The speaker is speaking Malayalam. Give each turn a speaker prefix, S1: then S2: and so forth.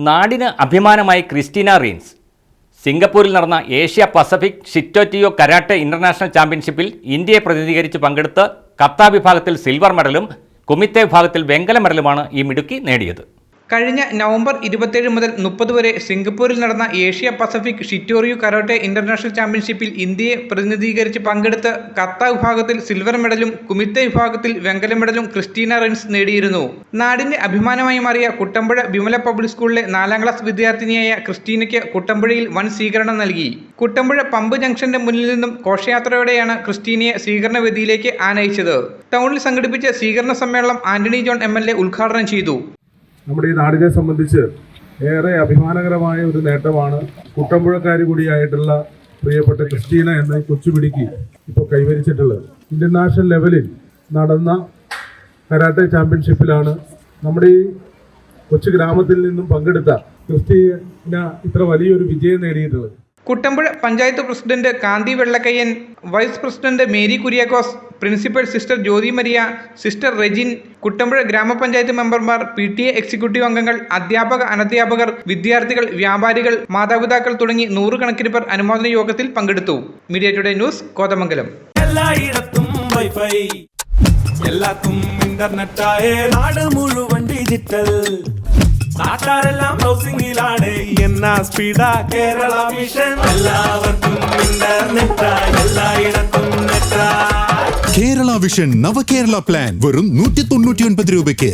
S1: നാടിന് അഭിമാനമായി ക്രിസ്റ്റീന റീൻസ്. സിംഗപ്പൂരിൽ നടന്ന ഏഷ്യ പസഫിക് ഷിറ്റോറ്റിയോ കരാട്ടെ ഇന്റർനാഷണൽ ചാമ്പ്യൻഷിപ്പിൽ ഇന്ത്യയെ പ്രതിനിധീകരിച്ച് പങ്കെടുത്ത് കത്ത വിഭാഗത്തിൽ സിൽവർ മെഡലും കുമിത്തെ വിഭാഗത്തിൽ വെങ്കല മെഡലുമാണ് ഈ മിടുക്കി നേടിയത്.
S2: കഴിഞ്ഞ നവംബർ 27 മുതൽ 30 വരെ സിംഗപ്പൂരിൽ നടന്ന ഏഷ്യ പസഫിക് ഷിറ്റോറിയോ കരാട്ടെ ഇന്റർനാഷണൽ ചാമ്പ്യൻഷിപ്പിൽ ഇന്ത്യയെ പ്രതിനിധീകരിച്ച് പങ്കെടുത്ത് കത്ത വിഭാഗത്തിൽ സിൽവർ മെഡലും കുമിത്തെ വിഭാഗത്തിൽ വെങ്കല മെഡലും ക്രിസ്റ്റീന റീൻസ് നേടിയിരുന്നു. നാടിന്റെ അഭിമാനമായി മാറിയ കുട്ടമ്പുഴ വിമല പബ്ലിക് സ്കൂളിലെ 4ാം ക്ലാസ് വിദ്യാർത്ഥിനിയായ ക്രിസ്റ്റീനയ്ക്ക് കുട്ടമ്പുഴയിൽ വൻ സ്വീകരണം നൽകി. കുട്ടമ്പുഴ പമ്പ് ജംഗ്ഷന്റെ മുന്നിൽ നിന്നും ഘോഷയാത്രയോടെയാണ് ക്രിസ്റ്റീനയെ സ്വീകരണ വേദിയിലേക്ക് ആനയിച്ചത്. ടൗണിൽ സംഘടിപ്പിച്ച സ്വീകരണ സമ്മേളനം ആന്റണി ജോൺ MLA ഉദ്ഘാടനം ചെയ്തു.
S3: നമ്മുടെ ഈ നാടിനെ സംബന്ധിച്ച് ഏറെ അഭിമാനകരമായ ഒരു നേട്ടമാണ് കുട്ടമ്പുഴക്കാരി കൂടിയായിട്ടുള്ള പ്രിയപ്പെട്ട ക്രിസ്റ്റീന എന്ന കൊച്ചുപിടിക്ക് ഇപ്പോൾ കൈവരിച്ചിട്ടുള്ളത്. ഇന്റർനാഷണൽ ലെവലിൽ നടന്ന കരാട്ടെ ചാമ്പ്യൻഷിപ്പിലാണ് നമ്മുടെ ഈ കൊച്ചു ഗ്രാമത്തിൽ നിന്നും പങ്കെടുത്ത ക്രിസ്റ്റീന ഇത്ര വലിയൊരു വിജയം നേടിയിട്ടുള്ളത്.
S2: Kuttampuzha panchayat president Kanthi Vellakkayyan, vice president Mary Kuriakose, principal sister Jyothi Maria, sister Rejin, Kuttampuzha ഗ്രാമപഞ്ചായത്ത് മെമ്പർമാർ, PTA എക്സിക്യൂട്ടീവ് അംഗങ്ങൾ, അധ്യാപക അനധ്യാപകർ, വിദ്യാർത്ഥികൾ, വ്യാപാരികൾ, മാതാപിതാക്കൾ തുടങ്ങി 100 കണക്കിന് പേർ അനുമോദന യോഗത്തിൽ പങ്കെടുത്തു. Media today news, Kothamangalam.
S4: എല്ലായിടത്തും വൈഫൈ, എല്ലാത്തും ഇന്റർനെറ്റായേ, നാട് മുഴുവൻ ഡിജിറ്റൽ, നാട്ടാരെല്ലാം ബ്രൗസിംഗിലാണ്. എന്നാ സ്പീഡാ കേരള മിഷൻ, എല്ലാവർക്കും ഇന്റർനെറ്റാ, എല്ലായിടത്തും നെറ്റാ.
S5: കേരള വിഷൻ നവകേരള പ്ലാൻ വെറും 199 രൂപയ്ക്ക്.